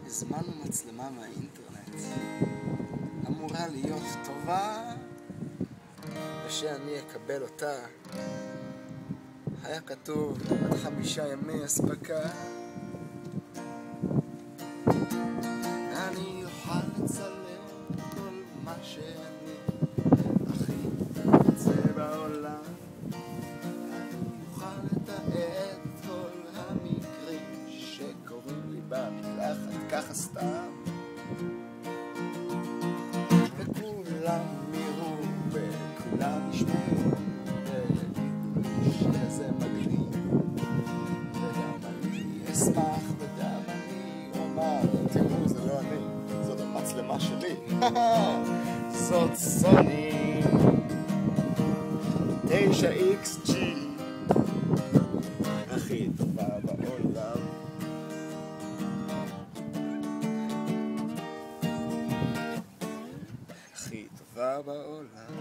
הזמנו מצלמה מהאינטרנט. אמורה להיות טובה, ושאני אקבל אותה. היה כתוב עד 5 ימי הספקה. אני אוכל לצלם כל מה שאני הכי רוצה בעולם. אני אוכל לתעד כל המקרים שקורים לי במקלחת ככה סתם, וכולם יראו וכולם ישמעו ויגידו לי שזה מגניב, וגם אני אשמח וגם אני אומר, תראו, זה לא אני, זאת המצלמה שלי. זאת סוני 9XG, הכי טובה בעולם. הכי טובה בעולם.